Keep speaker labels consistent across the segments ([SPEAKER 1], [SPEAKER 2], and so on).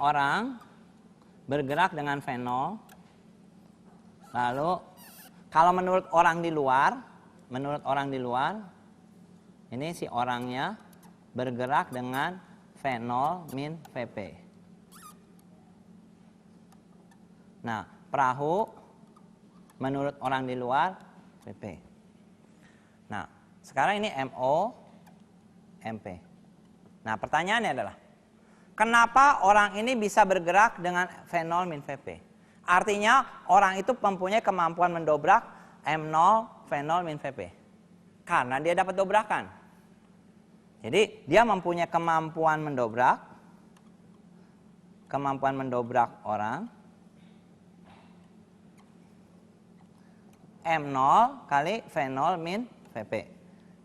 [SPEAKER 1] orang bergerak dengan V0. Lalu kalau menurut orang di luar, ini si orangnya bergerak dengan V0 min Vp. Nah, perahu menurut orang di luar Vp. Nah, sekarang ini MO, MP. Nah, pertanyaannya adalah, kenapa orang ini bisa bergerak dengan V0 min Vp? Artinya, orang itu mempunyai kemampuan mendobrak M0, V0 min Vp. Karena dia dapat dobrakan. Jadi, dia mempunyai kemampuan mendobrak orang M0 kali V0 min Vp.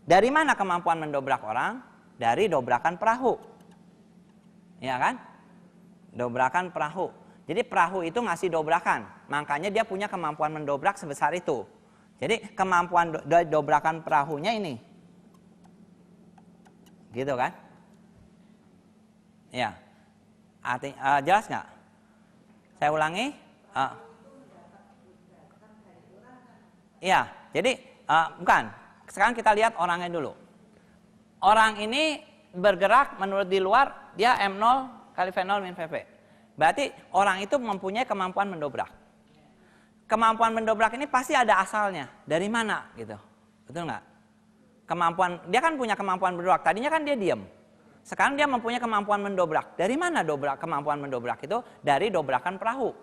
[SPEAKER 1] Dari mana kemampuan mendobrak orang? Dari dobrakan perahu. Ya kan? Dobrakan perahu. Jadi perahu itu ngasih dobrakan. Makanya dia punya kemampuan mendobrak sebesar itu. Jadi kemampuan dobrakan perahunya ini. Gitu kan? Ya. Jelas nggak? Saya ulangi. Iya, jadi bukan. Sekarang kita lihat orangnya dulu. Orang ini bergerak menurut di luar, dia M0 kali V0 min Vp. Berarti orang itu mempunyai kemampuan mendobrak. Kemampuan mendobrak ini pasti ada asalnya. Dari mana gitu? Betul nggak? Dia kan punya kemampuan mendobrak. Tadinya kan dia diam. Sekarang dia mempunyai kemampuan mendobrak. Dari mana kemampuan mendobrak itu? Dari dobrakan perahu.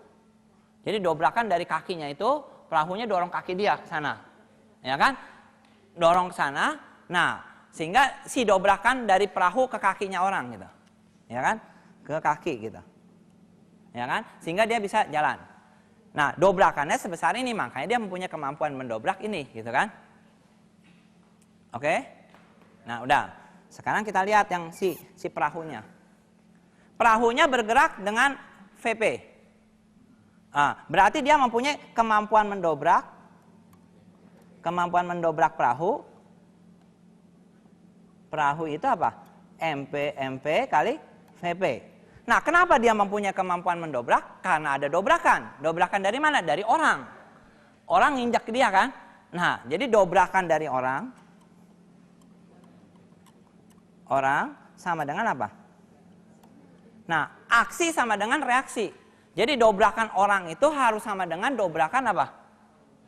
[SPEAKER 1] Jadi dobrakan dari kakinya itu, perahunya dorong kaki dia ke sana. Ya kan? Dorong ke sana. Nah, sehingga si dobrakan dari perahu ke kakinya orang gitu. Ya kan? Ke kaki gitu. Ya kan? Sehingga dia bisa jalan. Nah, dobrakannya sebesar ini, makanya dia mempunyai kemampuan mendobrak ini gitu kan? Oke? Nah, udah. Sekarang kita lihat yang si perahunya. Perahunya bergerak dengan Vp. Berarti dia mempunyai kemampuan mendobrak perahu. Perahu itu apa? MP kali Vp. Nah, kenapa dia mempunyai kemampuan mendobrak? Karena ada dobrakan. Dobrakan dari mana? Dari orang. Orang nginjak ke dia kan? Nah, jadi dobrakan dari orang sama dengan apa? Nah, aksi sama dengan reaksi. Jadi dobrakan orang itu harus sama dengan dobrakan apa?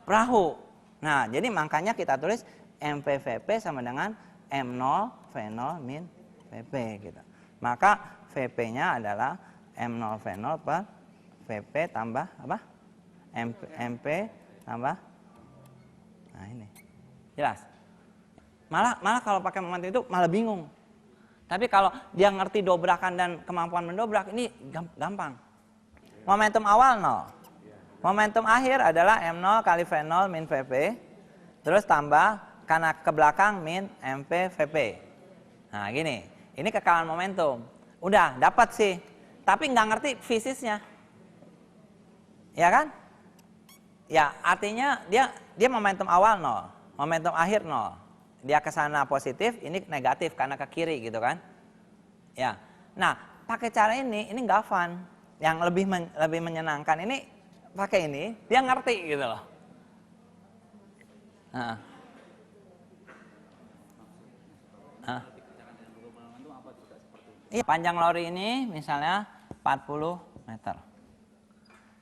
[SPEAKER 1] Perahu. Nah, jadi makanya kita tulis MPVP sama dengan M0 V0 min Vp gitu. Maka Vp-nya adalah M0 V0 per Vp tambah apa? MP tambah. Nah, ini. Jelas? Malah kalau pakai momentum itu malah bingung. Tapi kalau dia ngerti dobrakan dan kemampuan mendobrak, ini gampang. Momentum awal 0. Momentum akhir adalah M0 kali V0 min Vp. Terus tambah karena ke belakang min MP Vp. Nah gini, ini kekalan momentum. Udah dapat sih, tapi nggak ngerti fisiknya. Ya kan? Ya artinya dia momentum awal 0. Momentum akhir 0. Dia ke sana positif, ini negatif karena ke kiri gitu kan. Ya. Nah, pakai cara ini nggak fun. Yang lebih menyenangkan ini pakai ini, dia ngerti gitu loh. Iya, panjang lori ini misalnya 40 meter.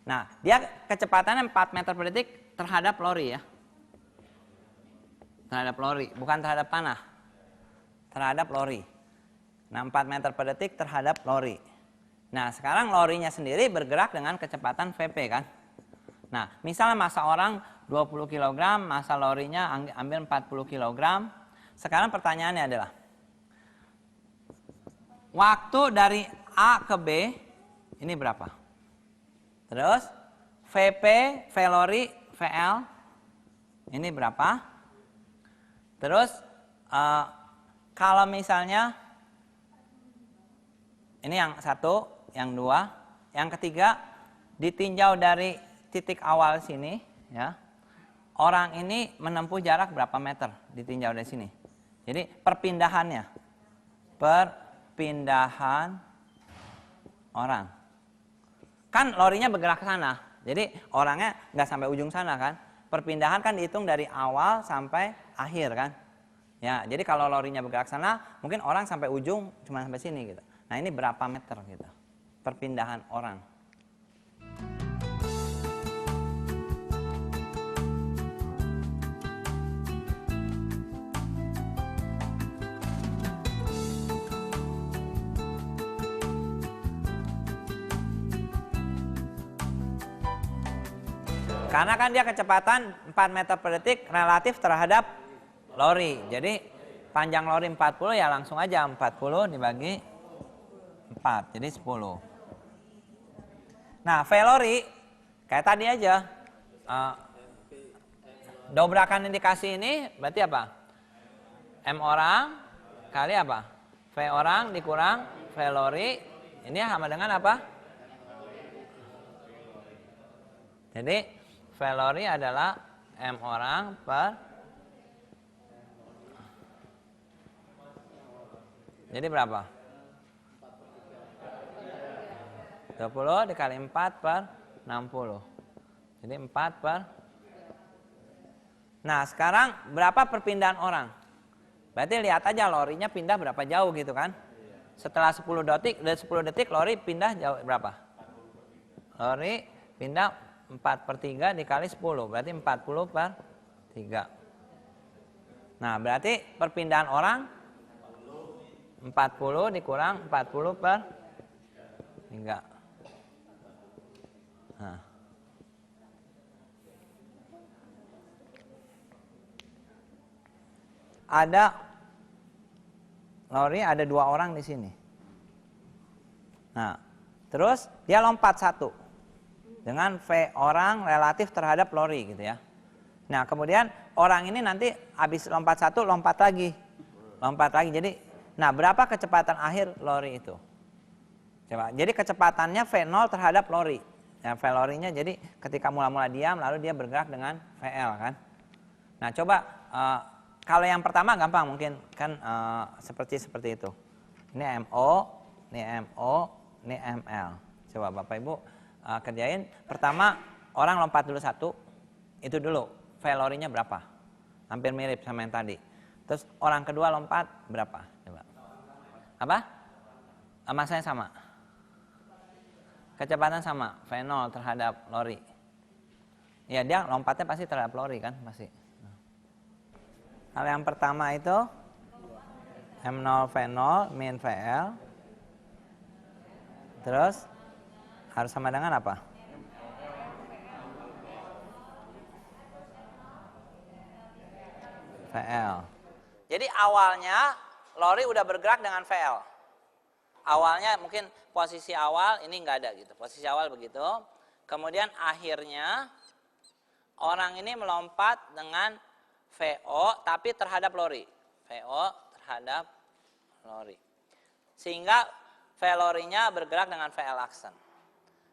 [SPEAKER 1] Nah, dia kecepatannya 4 meter per detik terhadap lori ya. Terhadap lori, bukan terhadap panah. Terhadap lori. Nah, 4 meter per detik terhadap lori. Nah, sekarang lorinya sendiri bergerak dengan kecepatan Vp kan. Nah, misalnya massa orang 20 kg, massa lorinya ambil 40 kg. Sekarang pertanyaannya adalah, waktu dari A ke B ini berapa? Terus Vp, V lori, VL ini berapa? Terus kalau misalnya ini yang satu, yang dua, yang ketiga ditinjau dari titik awal sini, ya. Orang ini menempuh jarak berapa meter ditinjau dari sini. Jadi perpindahan orang. Kan lorinya bergerak ke sana. Jadi orangnya nggak sampai ujung sana kan. Perpindahan kan dihitung dari awal sampai akhir kan. Ya, jadi kalau lorinya bergerak ke sana, mungkin orang sampai ujung cuma sampai sini gitu. Nah, ini berapa meter gitu. Perpindahan orang. Karena kan dia kecepatan 4 meter per detik relatif terhadap lori. Jadi panjang lori 40 ya langsung aja 40 dibagi 4. Jadi 10. Nah, V lori kayak tadi aja. Dobrakan indikasi ini berarti apa? M orang kali apa? V orang dikurang V lori. Ini sama dengan apa? Jadi V lori adalah M orang per. Jadi berapa? 20 dikali 4 per 60. Jadi 4 per. Nah, sekarang berapa perpindahan orang? Berarti lihat aja lorinya pindah berapa jauh gitu kan. Setelah 10 detik, dari 10 detik lori pindah jauh berapa? Lori pindah 4 per 3 dikali 10, berarti 40 per 3. Nah, berarti perpindahan orang 40 dikurang 40 per 3. Nah. Ada lori, ada 2 orang di sini. Nah, terus dia lompat 1. Dengan V orang relatif terhadap lori gitu ya. Nah, kemudian orang ini nanti habis lompat 1 lompat lagi. Lompat lagi. Jadi nah, berapa kecepatan akhir lori itu? Coba. Jadi kecepatannya V0 terhadap lori. Ya, V lorinya jadi ketika mula-mula diam lalu dia bergerak dengan VL kan. Nah, coba kalau yang pertama gampang mungkin kan seperti itu. Ini MO, ini MO, ini ML. Coba Bapak Ibu kerjain. Pertama orang lompat dulu 1, itu dulu V lorinya berapa, hampir mirip sama yang tadi. Terus orang kedua lompat berapa, coba apa, masanya sama, kecepatan sama, V0 terhadap lori. Ya dia lompatnya pasti terhadap lori kan pasti. Kalau yang pertama itu M0 V0 min VL, terus harus sama dengan apa? VL. Jadi awalnya lori udah bergerak dengan VL. Awalnya mungkin posisi awal ini nggak ada gitu. Posisi awal begitu. Kemudian akhirnya orang ini melompat dengan VO tapi terhadap lori. VO terhadap lori. Sehingga V lorinya bergerak dengan VL aksen.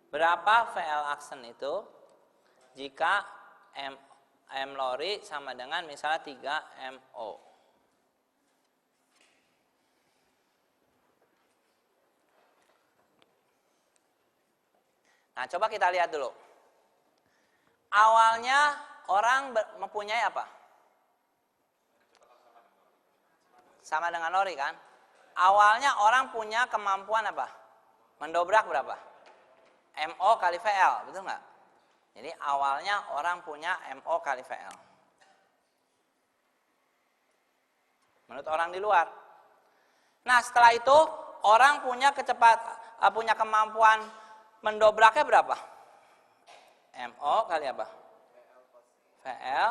[SPEAKER 1] Berapa VL aksen itu jika M lori sama dengan misalnya 3 MO. Nah, coba kita lihat dulu. Awalnya orang mempunyai apa? Sama dengan lori kan? Awalnya orang punya kemampuan apa? Mendobrak berapa? MO kali VL, betul nggak? Jadi awalnya orang punya MO kali VL. Menurut orang di luar. Nah, setelah itu orang punya punya kemampuan mendobraknya berapa? MO kali apa? VL.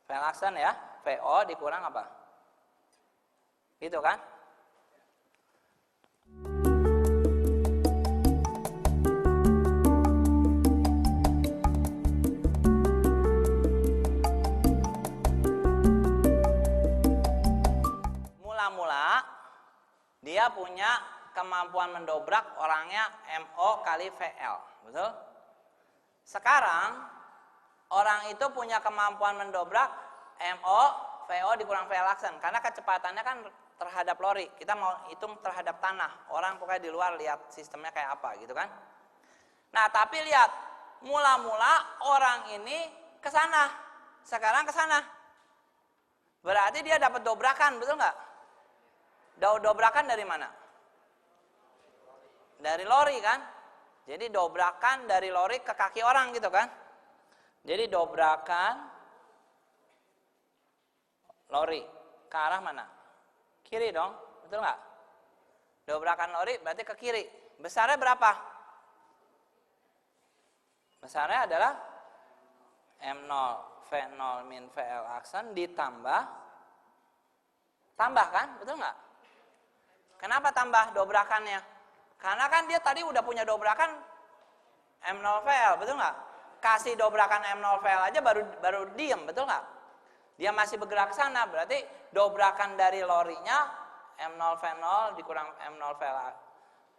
[SPEAKER 1] VL aksen ya. VO dikurang apa? Gitu kan? Mula-mula dia punya kemampuan mendobrak orangnya MO kali VL, betul? Sekarang orang itu punya kemampuan mendobrak MO, VO dikurang VL aksen karena kecepatannya kan terhadap lori. Kita mau hitung terhadap tanah. Orang pokoknya di luar lihat sistemnya kayak apa gitu kan. Nah, tapi lihat, mula-mula orang ini ke sana, sekarang ke sana. Berarti dia dapat dobrakan, betul nggak? Dobrakan dari mana? Dari lori kan? Jadi dobrakan dari lori ke kaki orang gitu kan? Jadi dobrakan lori ke arah mana? Kiri dong, betul nggak? Dobrakan lori berarti ke kiri. Besarnya berapa? Besarnya adalah M0 V0 min VL aksen ditambah kan, betul nggak? Kenapa tambah dobrakannya? Karena kan dia tadi udah punya dobrakan M0 VL, betul nggak? Kasih dobrakan M0 VL aja baru diem, betul nggak? Dia masih bergerak ke sana, berarti dobrakan dari lorinya M0 V0 dikurang M0 VL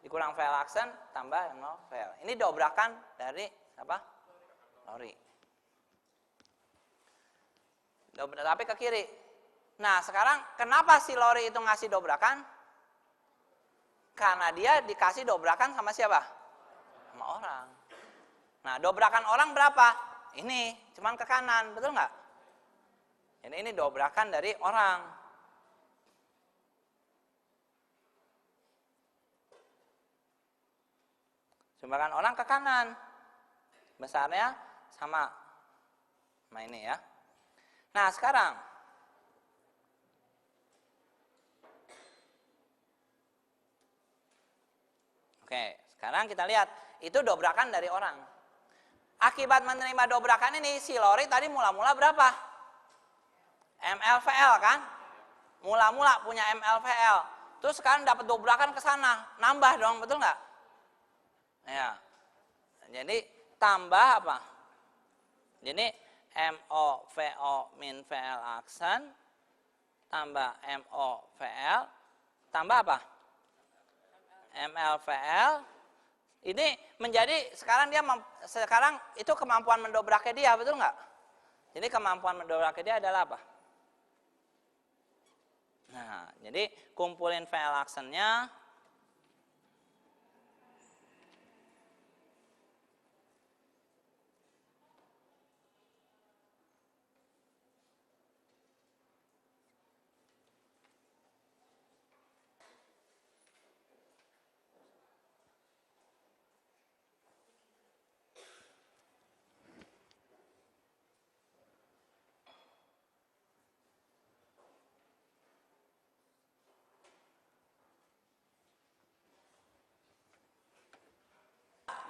[SPEAKER 1] dikurang VL aksen tambah M0 VL. Ini dobrakan dari apa? Lori. Tapi ke kiri. Nah, sekarang kenapa si lori itu ngasih dobrakan? Karena dia dikasih dobrakan sama siapa? Sama orang. Nah, dobrakan orang berapa? Ini, cuman ke kanan, betul nggak? Jadi ini dobrakan dari orang. Dobrakan orang ke kanan. Besarnya sama ini ya. Nah, sekarang sekarang kita lihat itu dobrakan dari orang. Akibat menerima dobrakan ini si lori tadi mula-mula berapa? MLVL kan? Mula-mula punya MLVL. Terus sekarang dapat dobrakan ke sana, nambah dong, betul nggak? Ya. Jadi tambah apa? Jadi MOVO min VL aksen tambah MOVL tambah apa? MLVL. Ini menjadi sekarang itu kemampuan mendobraknya dia, betul nggak? Jadi kemampuan mendobraknya dia adalah apa? Nah, jadi kumpulin VL aksennya.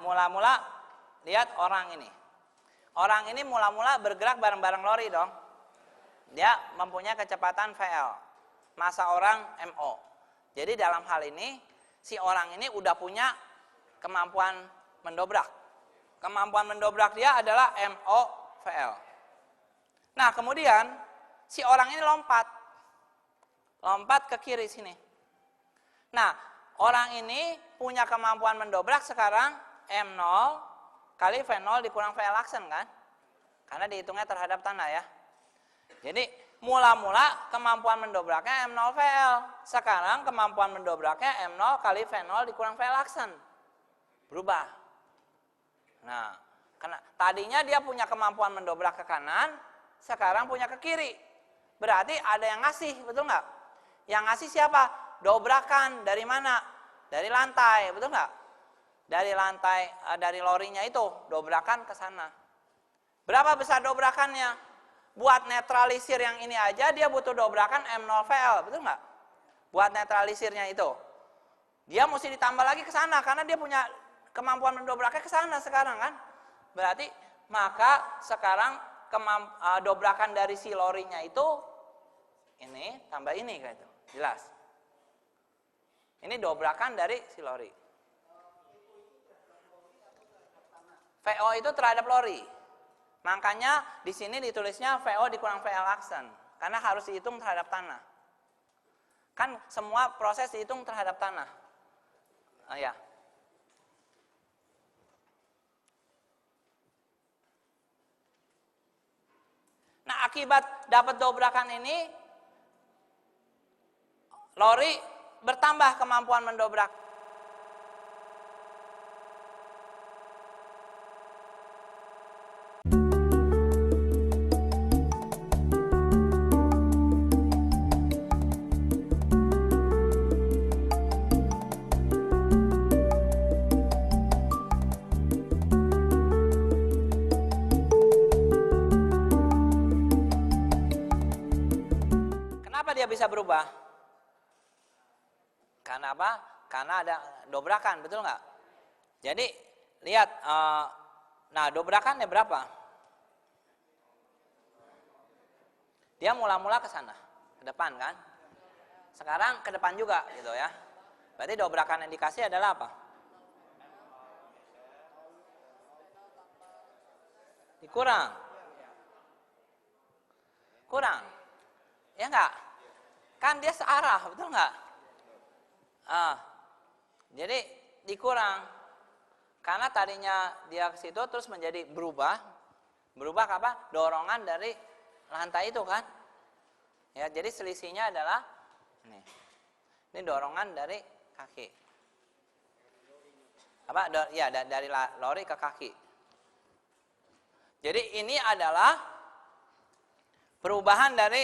[SPEAKER 1] Mula-mula lihat orang ini. Orang ini mula-mula bergerak bareng-bareng lori dong. Dia mempunyai kecepatan VL. Massa orang MO. Jadi dalam hal ini si orang ini udah punya kemampuan mendobrak. Kemampuan mendobrak dia adalah MO VL. Nah, kemudian si orang ini lompat ke kiri sini. Nah, orang ini punya kemampuan mendobrak sekarang M0 kali V0 dikurang VL aksen kan? Karena dihitungnya terhadap tanah ya. Jadi mula-mula kemampuan mendobraknya M0 VL. Sekarang kemampuan mendobraknya M0 kali V0 dikurang VL aksen. Berubah. Nah, karena tadinya dia punya kemampuan mendobrak ke kanan, sekarang punya ke kiri. Berarti ada yang ngasih, betul nggak? Yang ngasih siapa? Dobrakan dari mana? Dari lantai, betul nggak? Dari lantai, dari lorinya itu, dobrakan ke sana. Berapa besar dobrakannya? Buat netralisir yang ini aja, dia butuh dobrakan M0 VL, betul nggak? Buat netralisirnya itu. Dia mesti ditambah lagi ke sana, karena dia punya kemampuan mendobraknya ke sana sekarang kan? Berarti, maka sekarang dobrakan dari si lorinya itu, ini tambah ini kayak itu, jelas. Ini dobrakan dari si lori. VO itu terhadap lori. Makanya di sini ditulisnya VO dikurang VL aksen. Karena harus dihitung terhadap tanah. Kan semua proses dihitung terhadap tanah. Ya. Nah, akibat dapat dobrakan ini, lori bertambah kemampuan mendobrak. dia bisa berubah? Karena apa? Karena ada dobrakan, betul nggak? Jadi lihat, nah dobrakannya berapa? Dia mula-mula ke sana, ke depan kan? Sekarang ke depan juga gitu ya. Berarti dobrakan yang dikasih adalah apa? Dikurang. Kurang. Ya enggak? Kan dia searah, betul enggak? Jadi dikurang. Karena tadinya dia ke situ terus menjadi berubah. Berubah ke apa? Dorongan dari lantai itu kan? Ya, jadi selisihnya adalah ini. Ini dorongan dari kaki. Apa? Ya, dari lori ke kaki. Jadi ini adalah perubahan dari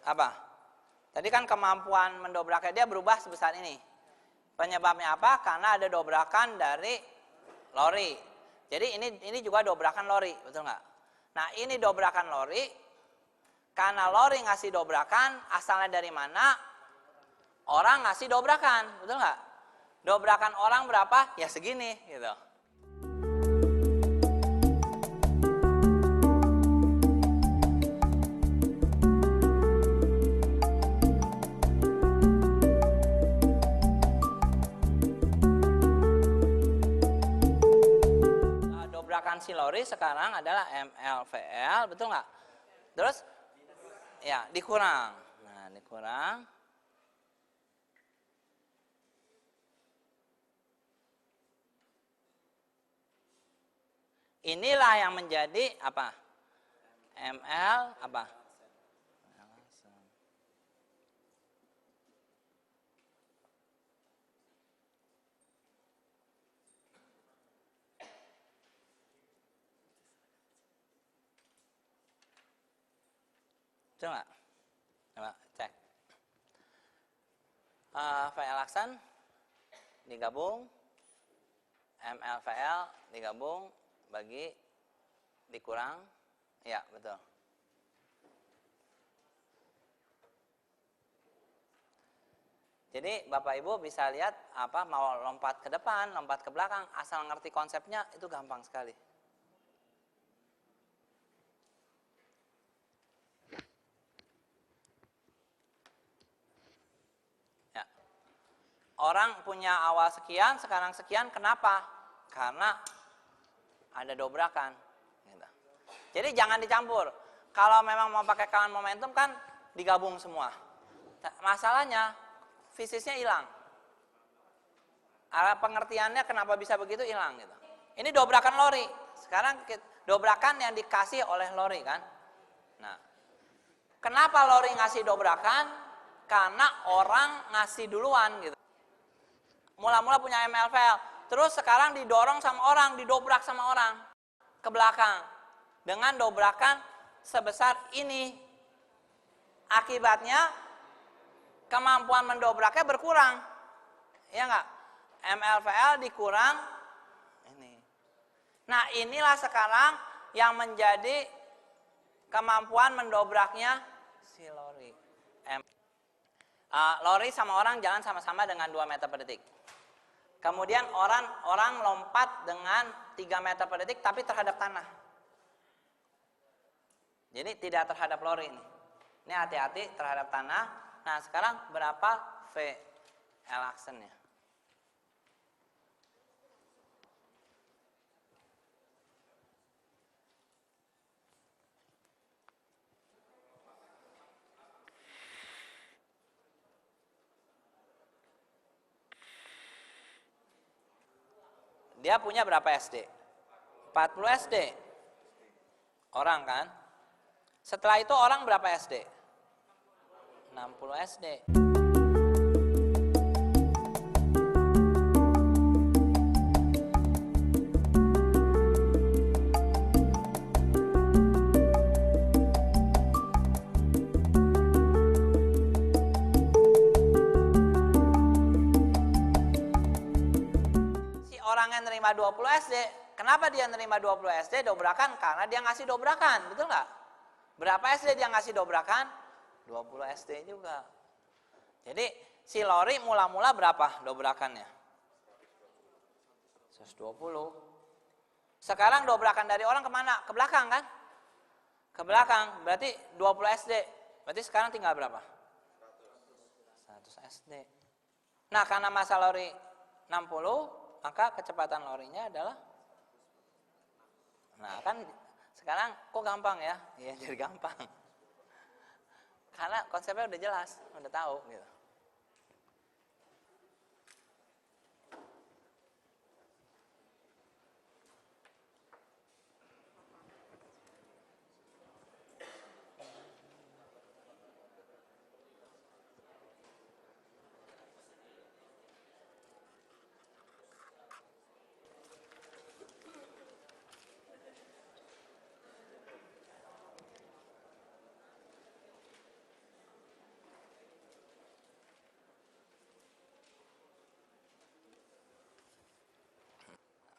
[SPEAKER 1] apa? Tadi kan kemampuan mendobraknya dia berubah sebesar ini. Penyebabnya apa? Karena ada dobrakan dari lori. Jadi ini juga dobrakan lori, betul nggak? Nah ini dobrakan lori. Karena lori ngasih dobrakan, asalnya dari mana? Orang ngasih dobrakan, betul nggak? Dobrakan orang berapa? Ya segini, gitu. Dobrakan si lori sekarang adalah MLVL, betul nggak? Terus, ya dikurang. Nah dikurang. Inilah yang menjadi apa? ML apa? Coba, coba cek. VL aksen digabung, MLVL digabung bagi dikurang, ya betul. Jadi Bapak Ibu bisa lihat apa mau lompat ke depan, lompat ke belakang, asal ngerti konsepnya itu gampang sekali. Ya. Orang punya awal sekian, sekarang sekian, kenapa? Karena ada dobrakan. Gitu. Jadi jangan dicampur. Kalau memang mau pakai kawan momentum kan digabung semua. Masalahnya fisiknya hilang. Arah pengertiannya kenapa bisa begitu hilang gitu. Ini dobrakan lori. Sekarang dobrakan yang dikasih oleh lori kan. Nah, kenapa lori ngasih dobrakan? Karena orang ngasih duluan gitu. Mula-mula punya MLVL, terus sekarang didorong sama orang, didobrak sama orang ke belakang dengan dobrakan sebesar ini. Akibatnya kemampuan mendobraknya berkurang, ya enggak? MLVL dikurang ini. Nah inilah sekarang yang menjadi kemampuan mendobraknya si lori. Lori sama orang jalan sama-sama dengan 2 meter per detik. Kemudian orang lompat dengan 3 meter per detik tapi terhadap tanah. Jadi tidak terhadap lori ini. Ini hati-hati terhadap tanah. Nah sekarang berapa VL aksennya? Dia punya berapa SD? 40 SD. Orang kan? Setelah itu orang berapa SD? 60 SD. Si orang yang nerima 20 SD, kenapa dia nerima 20 SD dobrakan? Karena dia ngasih dobrakan, betul nggak? Berapa SD dia ngasih dobrakan? 20 SD juga. Jadi si lori mula-mula berapa dobrakannya? 120. Sekarang dobrakan dari orang kemana? Ke belakang kan? Ke belakang, berarti 20 SD. Berarti sekarang tinggal berapa? 100 SD. Nah, karena masa lori 60, maka kecepatan lorinya adalah, nah kan sekarang kok gampang ya? Iya, jadi gampang. Karena konsepnya udah jelas, udah tahu gitu.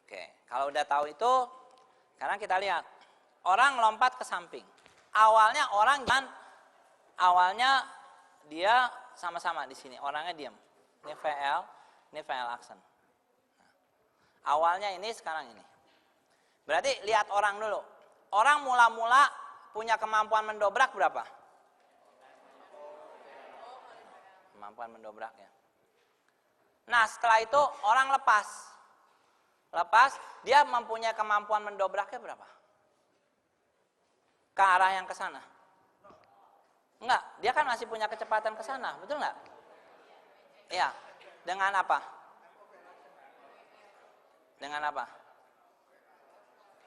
[SPEAKER 1] Oke, kalau udah tahu itu, sekarang kita lihat. Orang lompat ke samping. Awalnya dia sama-sama di sini. Orangnya diam. Ini VL aksen. Nah, awalnya ini, sekarang ini. Berarti lihat orang dulu. Orang mula-mula punya kemampuan mendobrak berapa? Kemampuan mendobraknya. Nah, setelah itu orang lepas, dia mempunyai kemampuan mendobraknya berapa? Ke arah yang ke sana? Enggak, dia kan masih punya kecepatan ke sana, betul enggak? Iya. Dengan apa? Dengan apa?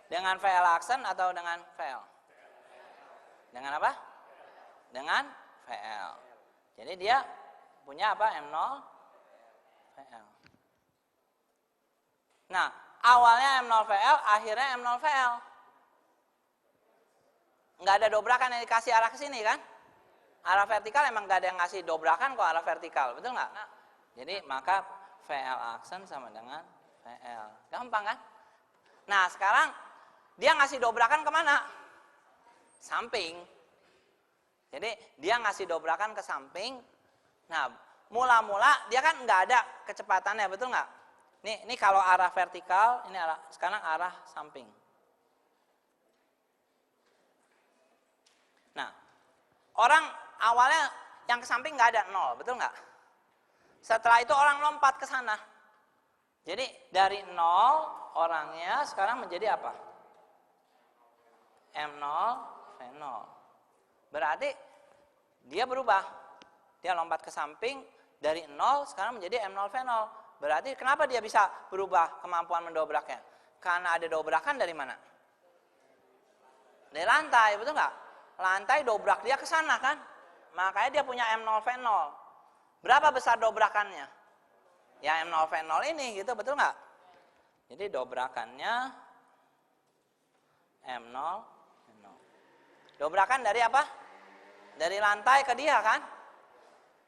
[SPEAKER 1] Dengan VL aksen atau dengan VL? Dengan apa? Dengan VL. Jadi dia punya apa? M0 VL. Nah, awalnya M0 VL, akhirnya M0 VL. Nggak ada dobrakan yang dikasih arah ke sini kan? Arah vertikal emang nggak ada yang ngasih dobrakan kok arah vertikal, betul nggak? Nah, jadi maka VL aksen sama dengan VL. Gampang kan? Nah, sekarang dia ngasih dobrakan kemana? Samping. Jadi dia ngasih dobrakan ke samping. Nah, mula-mula dia kan nggak ada kecepatannya, betul nggak? Ini kalau arah vertikal, ini sekarang arah samping. Nah, orang awalnya yang ke samping nggak ada, 0, betul nggak? Setelah itu orang lompat ke sana. Jadi dari 0 orangnya sekarang menjadi apa? M0 V0. Berarti dia berubah. Dia lompat ke samping dari 0 sekarang menjadi M0 V0. Berarti kenapa dia bisa berubah kemampuan mendobraknya? Karena ada dobrakan dari mana? Dari lantai, betul nggak? Lantai dobrak dia ke sana kan? Makanya dia punya M0 V0. Berapa besar dobrakannya? Ya M0 V0 ini gitu, betul nggak? Jadi dobrakannya M0 V0. Dobrakan dari apa? Dari lantai ke dia kan?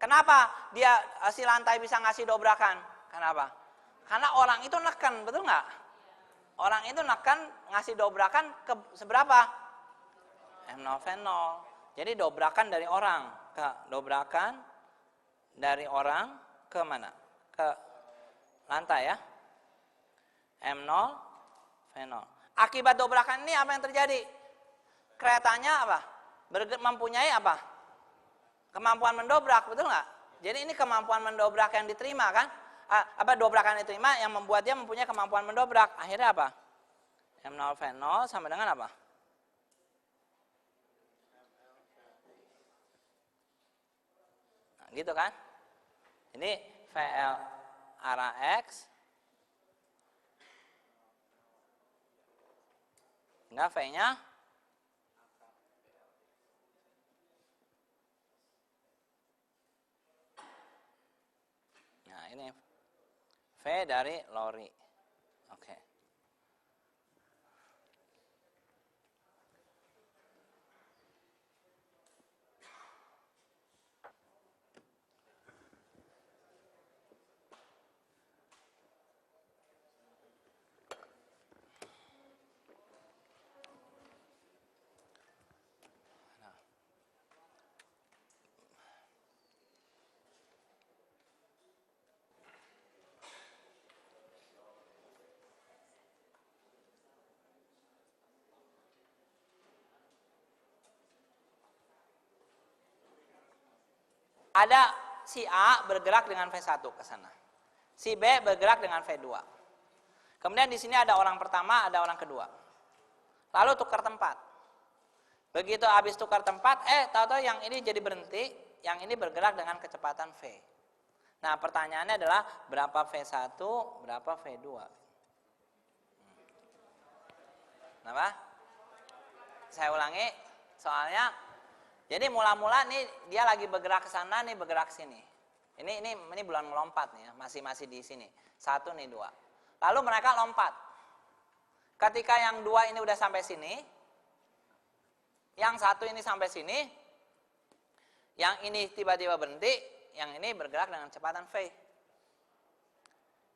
[SPEAKER 1] Kenapa dia si lantai bisa ngasih dobrakan? Kenapa? Karena orang itu neken, betul nggak? Orang itu neken ngasih dobrakan ke seberapa? M0 V0. Jadi dobrakan dari orang ke mana? Ke lantai ya. M0 V0. Akibat dobrakan ini apa yang terjadi? Keretanya apa? Mempunyai apa? Kemampuan mendobrak, betul nggak? Jadi ini kemampuan mendobrak yang diterima kan? Dobrakan yang diterima yang membuat dia mempunyai kemampuan mendobrak. Akhirnya apa? M0 V0 sama dengan apa? Nah, gitu kan? Ini VL arah X. Enggak, V-nya nah ini V dari lori. Oke. Ada si A bergerak dengan V1 ke sana. Si B bergerak dengan V2. Kemudian di sini ada orang pertama, ada orang kedua. Lalu tukar tempat. Begitu habis tukar tempat, tahu-tahu yang ini jadi berhenti, yang ini bergerak dengan kecepatan V. Nah, pertanyaannya adalah berapa V1, berapa V2? Kenapa? Saya ulangi, soalnya jadi mula-mula nih dia lagi bergerak ke sana nih, bergerak ke sini. Ini belum melompat nih ya, masih di sini. 1 nih 2. Lalu mereka lompat. Ketika yang 2 ini udah sampai sini, yang 1 ini sampai sini, yang ini tiba-tiba berhenti, yang ini bergerak dengan kecepatan V.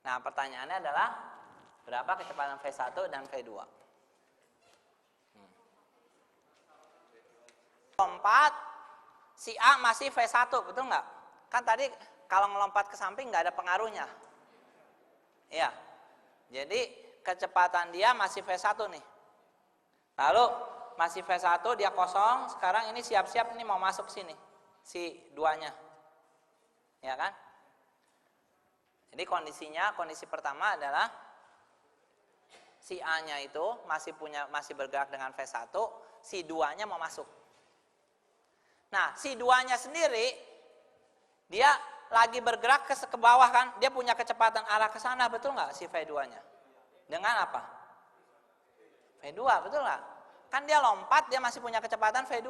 [SPEAKER 1] Nah, pertanyaannya adalah berapa kecepatan V1 dan V2? Lompat, si A masih V1, betul nggak? Kan tadi kalau ngelompat ke samping nggak ada pengaruhnya. Iya. Jadi kecepatan dia masih V1 nih. Lalu masih V1, dia kosong, sekarang ini siap-siap ini mau masuk sini. Si 2-nya. Ya kan? Jadi kondisi pertama adalah si A-nya itu masih bergerak dengan V1, si 2-nya mau masuk. Nah, si 2-nya sendiri dia lagi bergerak ke bawah kan, dia punya kecepatan arah ke sana, betul nggak si V2-nya? Dengan apa? V2, betul nggak? Kan dia lompat, dia masih punya kecepatan V2.